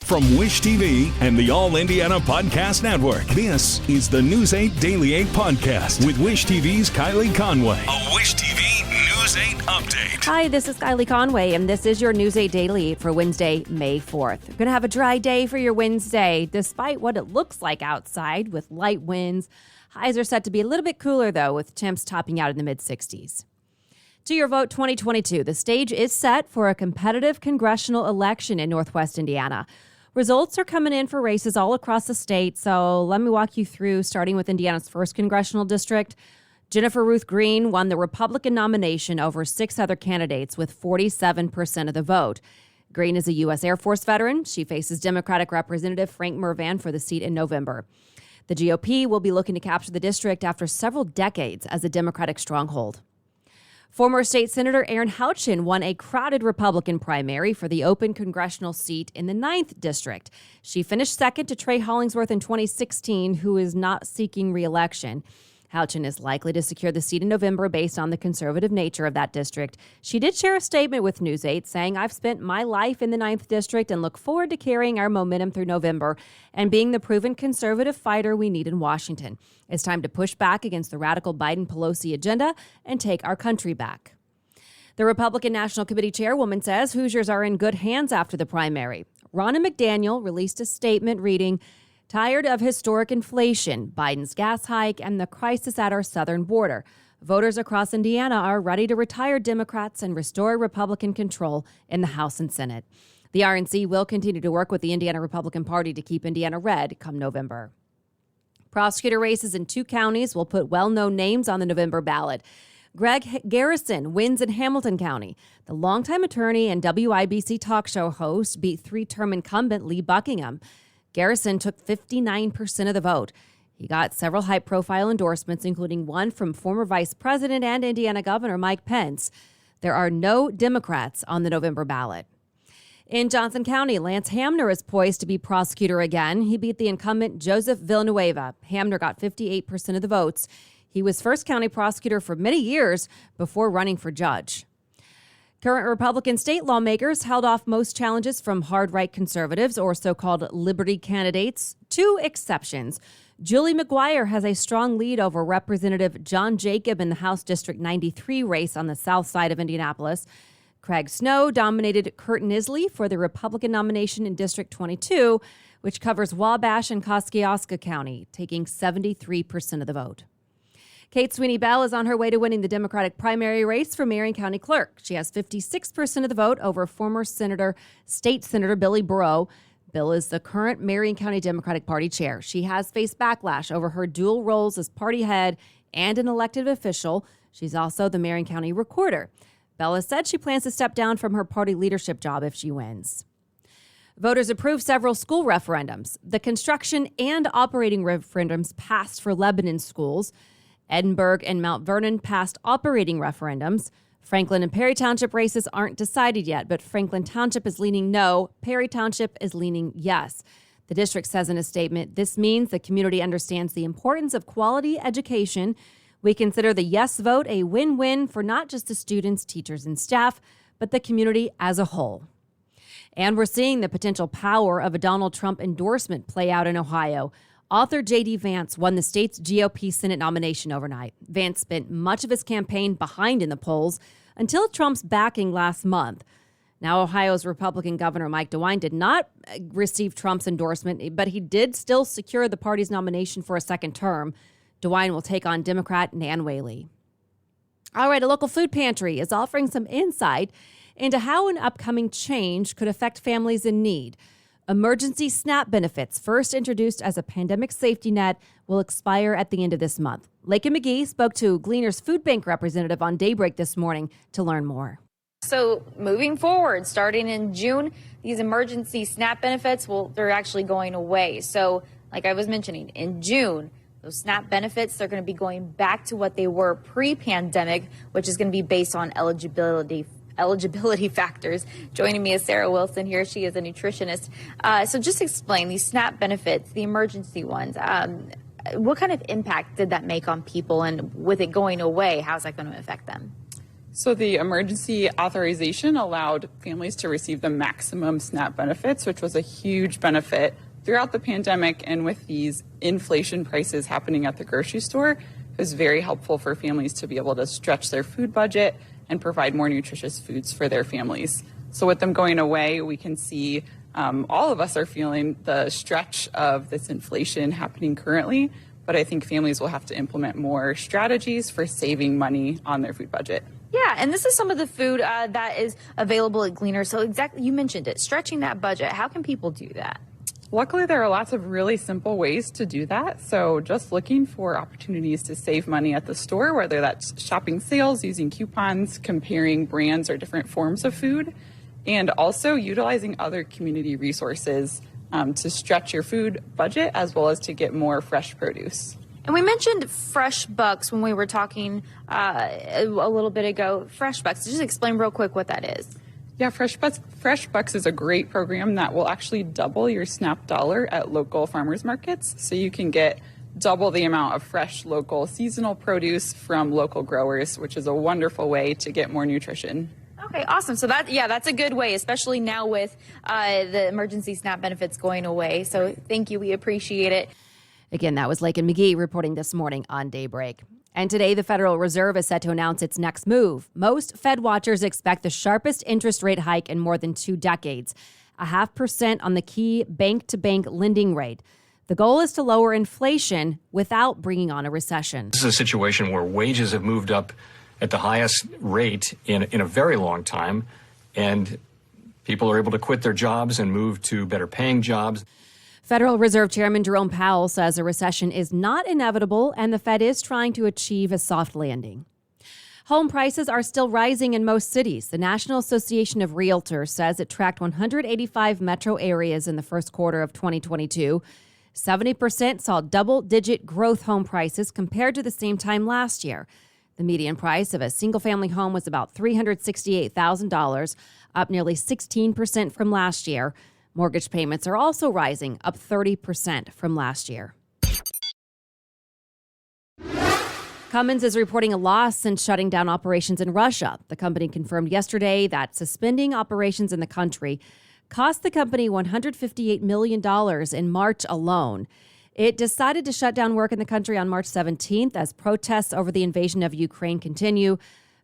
From Wish TV and the All Indiana Podcast Network, this is the News 8 Daily 8 Podcast with Wish TV's Kylie Conway. A Wish TV News 8 update. Hi, this is Kylie Conway, and this is your News 8 Daily 8 for Wednesday, May 4th. You're going to have a dry day for your Wednesday, despite what it looks like outside with light winds. Highs are set to be a little bit cooler, though, with temps topping out in the mid-60s. To your vote 2022, the stage is set for a competitive congressional election in Northwest Indiana. Results are coming in for races all across the state, so let me walk you through, starting with Indiana's 1st congressional district. Jennifer Ruth Green won the Republican nomination over 6 other candidates with 47% of the vote. Green is a U.S. Air Force veteran. She faces Democratic Representative Frank Mervan for the seat in November. The GOP will be looking to capture the district after several decades as a Democratic stronghold. Former State Senator Erin Houchin won a crowded Republican primary for the open congressional seat in the 9th District. She finished second to Trey Hollingsworth in 2016, who is not seeking re-election. Houchin is likely to secure the seat in November based on the conservative nature of that district. She did share a statement with News 8 saying, "I've spent my life in the 9th District and look forward to carrying our momentum through November and being the proven conservative fighter we need in Washington. It's time to push back against the radical Biden-Pelosi agenda and take our country back." The Republican National Committee chairwoman says Hoosiers are in good hands after the primary. Ronna McDaniel released a statement reading, "Tired of historic inflation, Biden's gas hike, and the crisis at our southern border. Voters across Indiana are ready to retire Democrats and restore Republican control in the House and Senate." The RNC will continue to work with the Indiana Republican Party to keep Indiana red come November. Prosecutor races in 2 counties will put well-known names on the November ballot. Greg Garrison wins in Hamilton County. The longtime attorney and WIBC talk show host beat 3-term incumbent Lee Buckingham. Garrison took 59% of the vote. He got several high-profile endorsements, including one from former Vice President and Indiana Governor Mike Pence. There are no Democrats on the November ballot. In Johnson County, Lance Hamner is poised to be prosecutor again. He beat the incumbent Joseph Villanueva. Hamner got 58% of the votes. He was first county prosecutor for many years before running for judge. Current Republican state lawmakers held off most challenges from hard-right conservatives or so-called liberty candidates. 2 exceptions. Julie McGuire has a strong lead over Representative John Jacob in the House District 93 race on the south side of Indianapolis. Craig Snow dominated Kurt Nisley for the Republican nomination in District 22, which covers Wabash and Kosciuszko County, taking 73% of the vote. Kate Sweeney Bell is on her way to winning the Democratic primary race for Marion County Clerk. She has 56% of the vote over former State Senator Billy Burrow. Bill is the current Marion County Democratic Party chair. She has faced backlash over her dual roles as party head and an elected official. She's also the Marion County recorder. Bell has said she plans to step down from her party leadership job if she wins. Voters approved several school referendums. The construction and operating referendums passed for Lebanon schools. Edinburgh and Mount Vernon passed operating referendums. Franklin and Perry Township races aren't decided yet, but Franklin Township is leaning no. Perry Township is leaning yes. The district says in a statement, "This means the community understands the importance of quality education. We consider the yes vote a win-win for not just the students, teachers, and staff, but the community as a whole." And we're seeing the potential power of a Donald Trump endorsement play out in Ohio. Author J.D. Vance won the state's GOP Senate nomination overnight. Vance spent much of his campaign behind in the polls until Trump's backing last month. Now, Ohio's Republican Governor Mike DeWine did not receive Trump's endorsement, but he did still secure the party's nomination for a second term. DeWine will take on Democrat Nan Whaley. All right, a local food pantry is offering some insight into how an upcoming change could affect families in need. Emergency SNAP benefits, first introduced as a pandemic safety net, will expire at the end of this month. Lakin McGee spoke to Gleaner's Food Bank representative on Daybreak this morning to learn more. So moving forward, starting in June, these emergency SNAP benefits, they're actually going away. So like I was mentioning, in June, those SNAP benefits, they're going to be going back to what they were pre-pandemic, which is going to be based on eligibility factors. Joining me is Sarah Wilson here. She is a nutritionist. So just explain these SNAP benefits, the emergency ones. What kind of impact did that make on people? And with it going away, how's that going to affect them? So the emergency authorization allowed families to receive the maximum SNAP benefits, which was a huge benefit throughout the pandemic. And with these inflation prices happening at the grocery store, it was very helpful for families to be able to stretch their food budget and provide more nutritious foods for their families. So with them going away, we can see all of us are feeling the stretch of this inflation happening currently. But I think families will have to implement more strategies for saving money on their food budget. Yeah, and this is some of the food that is available at Gleaner. So exactly, you mentioned it, stretching that budget. How can people do that? Luckily, there are lots of really simple ways to do that. So just looking for opportunities to save money at the store, whether that's shopping sales, using coupons, comparing brands or different forms of food, and also utilizing other community resources to stretch your food budget as well as to get more fresh produce. And we mentioned Fresh Bucks when we were talking a little bit ago. Fresh Bucks, just explain real quick what that is. Yeah, Fresh Bucks is a great program that will actually double your SNAP dollar at local farmers markets. So you can get double the amount of fresh, local, seasonal produce from local growers, which is a wonderful way to get more nutrition. Okay, awesome. So that's a good way, especially now with the emergency SNAP benefits going away. So thank you. We appreciate it. Again, that was Lakin McGee reporting this morning on Daybreak. And today, the Federal Reserve is set to announce its next move. Most Fed watchers expect the sharpest interest rate hike in more than 2 decades, 0.5% on the key bank-to-bank lending rate. The goal is to lower inflation without bringing on a recession. This is a situation where wages have moved up at the highest rate in a very long time, and people are able to quit their jobs and move to better paying jobs. Federal Reserve Chairman Jerome Powell says a recession is not inevitable and the Fed is trying to achieve a soft landing. Home prices are still rising in most cities. The National Association of Realtors says it tracked 185 metro areas in the first quarter of 2022. 70% saw double-digit growth home prices compared to the same time last year. The median price of a single-family home was about $368,000, up nearly 16% from last year. Mortgage payments are also rising, up 30% from last year. Cummins is reporting a loss since shutting down operations in Russia. The company confirmed yesterday that suspending operations in the country cost the company $158 million in March alone. It decided to shut down work in the country on March 17th as protests over the invasion of Ukraine continue.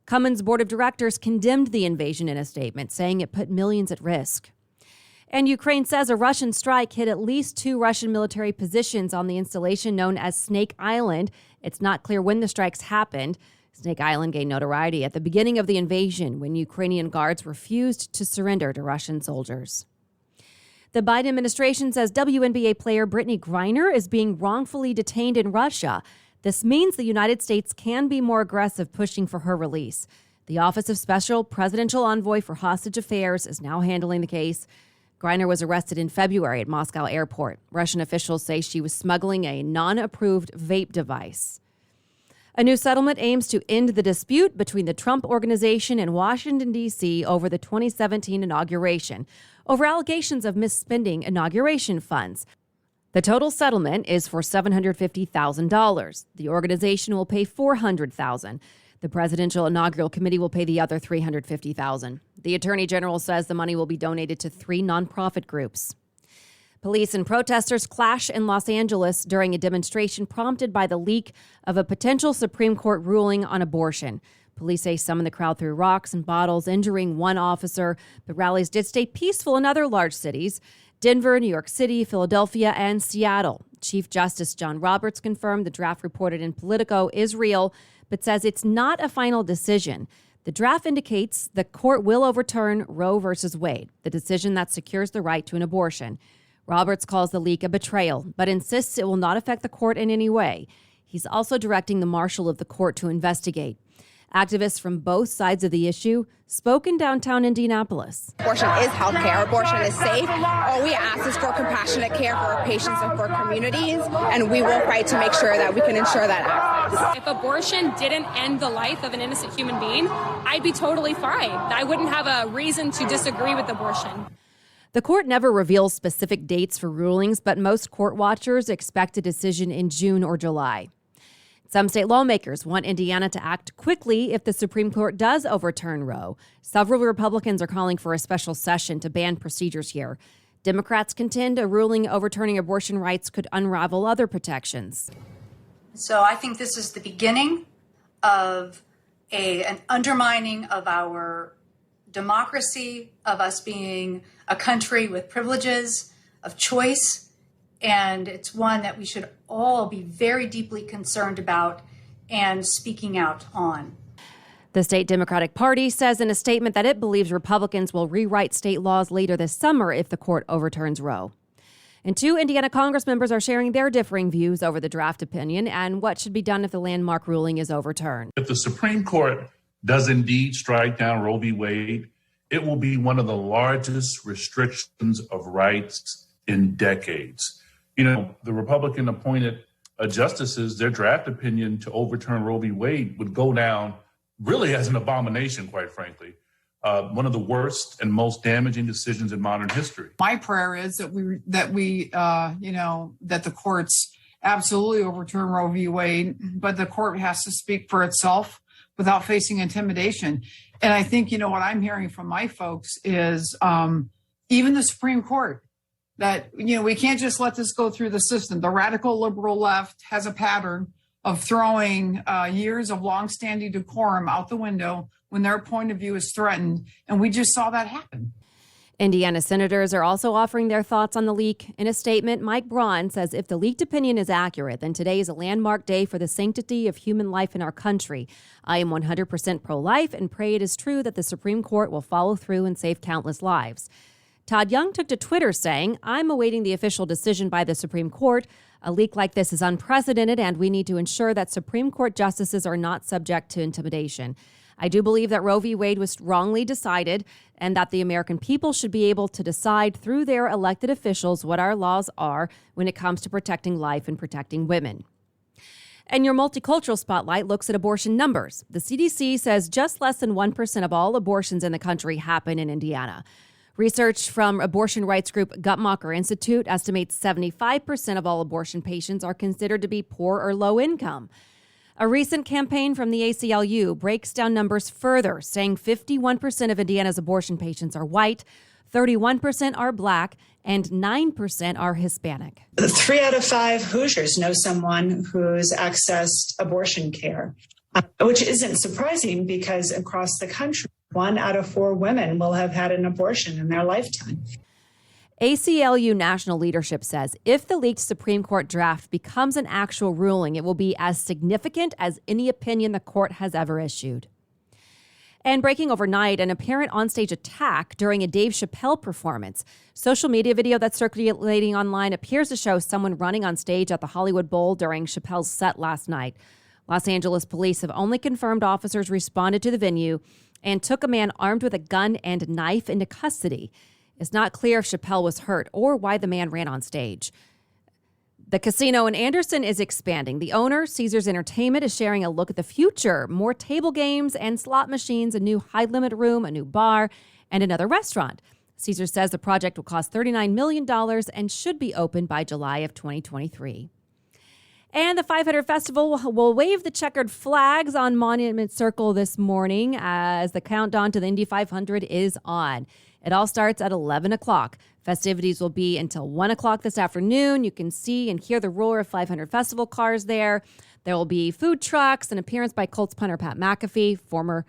Cummins' board of directors condemned the invasion in a statement, saying it put millions at risk. And Ukraine says a Russian strike hit at least 2 Russian military positions on the installation known as Snake Island. It's not clear when the strikes happened. Snake Island gained notoriety at the beginning of the invasion when Ukrainian guards refused to surrender to Russian soldiers. The Biden administration says WNBA player Brittany Griner is being wrongfully detained in Russia. This means the United States can be more aggressive pushing for her release. The Office of Special Presidential Envoy for Hostage Affairs is now handling the case. Griner was arrested in February at Moscow airport. Russian officials say she was smuggling a non-approved vape device. A new settlement aims to end the dispute between the Trump Organization and Washington, D.C. over the 2017 inauguration, over allegations of misspending inauguration funds. The total settlement is for $750,000. The organization will pay $400,000. The Presidential Inaugural Committee will pay the other $350,000. The Attorney General says the money will be donated to 3 nonprofit groups. Police and protesters clash in Los Angeles during a demonstration prompted by the leak of a potential Supreme Court ruling on abortion. Police say some in the crowd threw rocks and bottles, injuring one officer, but rallies did stay peaceful in other large cities: Denver, New York City, Philadelphia, and Seattle. Chief Justice John Roberts confirmed the draft reported in Politico is real, but says it's not a final decision. The draft indicates the court will overturn Roe v. Wade, the decision that secures the right to an abortion. Roberts calls the leak a betrayal, but insists it will not affect the court in any way. He's also directing the marshal of the court to investigate. Activists from both sides of the issue spoke in downtown Indianapolis. Abortion is health care. Abortion is safe. All we ask is for compassionate care for our patients and for communities, and we will fight to make sure that we can ensure that access. If abortion didn't end the life of an innocent human being, I'd be totally fine. I wouldn't have a reason to disagree with abortion. The court never reveals specific dates for rulings, but most court watchers expect a decision in June or July. Some state lawmakers want Indiana to act quickly if the Supreme Court does overturn Roe. Several Republicans are calling for a special session to ban procedures here. Democrats contend a ruling overturning abortion rights could unravel other protections. So I think this is the beginning of an undermining of our democracy, of us being a country with privileges, of choice. And it's one that we should all be very deeply concerned about and speaking out on. The state Democratic Party says in a statement that it believes Republicans will rewrite state laws later this summer if the court overturns Roe. And 2 Indiana Congress members are sharing their differing views over the draft opinion and what should be done if the landmark ruling is overturned. If the Supreme Court does indeed strike down Roe v. Wade, it will be one of the largest restrictions of rights in decades. You know, the Republican appointed justices, their draft opinion to overturn Roe v. Wade would go down really as an abomination, quite frankly. One of the worst and most damaging decisions in modern history. My prayer is that that the courts absolutely overturn Roe v. Wade, but the court has to speak for itself without facing intimidation. And I think, what I'm hearing from my folks is even the Supreme Court, that, we can't just let this go through the system. The radical liberal left has a pattern of throwing years of longstanding decorum out the window when their point of view is threatened. And we just saw that happen. Indiana senators are also offering their thoughts on the leak. In a statement, Mike Braun says if the leaked opinion is accurate, then today is a landmark day for the sanctity of human life in our country. I am 100% pro-life and pray it is true that the Supreme Court will follow through and save countless lives. Todd Young took to Twitter saying, I'm awaiting the official decision by the Supreme Court. A leak like this is unprecedented, and we need to ensure that Supreme Court justices are not subject to intimidation. I do believe that Roe v. Wade was wrongly decided and that the American people should be able to decide through their elected officials what our laws are when it comes to protecting life and protecting women. And your multicultural spotlight looks at abortion numbers. The CDC says just less than 1% of all abortions in the country happen in Indiana. Research from abortion rights group Guttmacher Institute estimates 75% of all abortion patients are considered to be poor or low income. A recent campaign from the ACLU breaks down numbers further, saying 51% of Indiana's abortion patients are white, 31% are black, and 9% are Hispanic. 3 out of 5 Hoosiers know someone who's accessed abortion care, which isn't surprising because across the country, 1 out of 4 women will have had an abortion in their lifetime. ACLU national leadership says if the leaked Supreme Court draft becomes an actual ruling, it will be as significant as any opinion the court has ever issued. And breaking overnight, an apparent onstage attack during a Dave Chappelle performance. Social media video that's circulating online appears to show someone running on stage at the Hollywood Bowl during Chappelle's set last night. Los Angeles police have only confirmed officers responded to the venue and took a man armed with a gun and knife into custody. It's not clear if Chappelle was hurt or why the man ran on stage. The casino in Anderson is expanding. The owner, Caesars Entertainment, is sharing a look at the future. More table games and slot machines, a new high-limit room, a new bar, and another restaurant. Caesars says the project will cost $39 million and should be open by July of 2023. And the 500 Festival will wave the checkered flags on Monument Circle this morning as the countdown to the Indy 500 is on. It all starts at 11 o'clock. Festivities will be until 1 o'clock this afternoon. You can see and hear the roar of 500 Festival cars there. There will be food trucks, an appearance by Colts punter Pat McAfee, former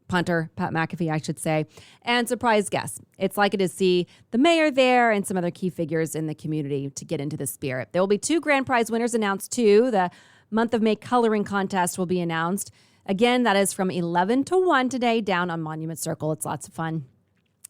punter Pat McAfee, I should say, and surprise guests. It's like it is see the mayor there and some other key figures in the community to get into the spirit. There will be 2 grand prize winners announced too. The month of May coloring contest will be announced. Again, that is from 11 to 1 today down on Monument Circle. It's lots of fun.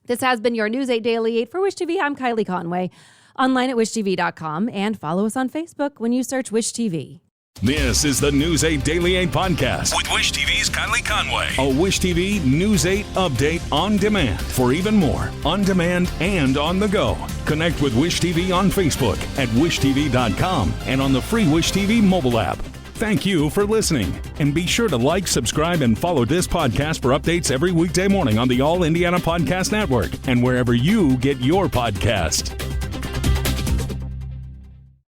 This has been your News 8 Daily 8 for Wish TV. I'm Kylie Conway, online at wishtv.com, and follow us on Facebook when you search Wish TV. This is the News 8 Daily 8 podcast with Wish TV's Kylie Conway. A Wish TV News 8 update on demand. For even more, on demand and on the go. Connect with Wish TV on Facebook at wishtv.com and on the free Wish TV mobile app. Thank you for listening. And be sure to like, subscribe, and follow this podcast for updates every weekday morning on the All Indiana Podcast Network and wherever you get your podcast.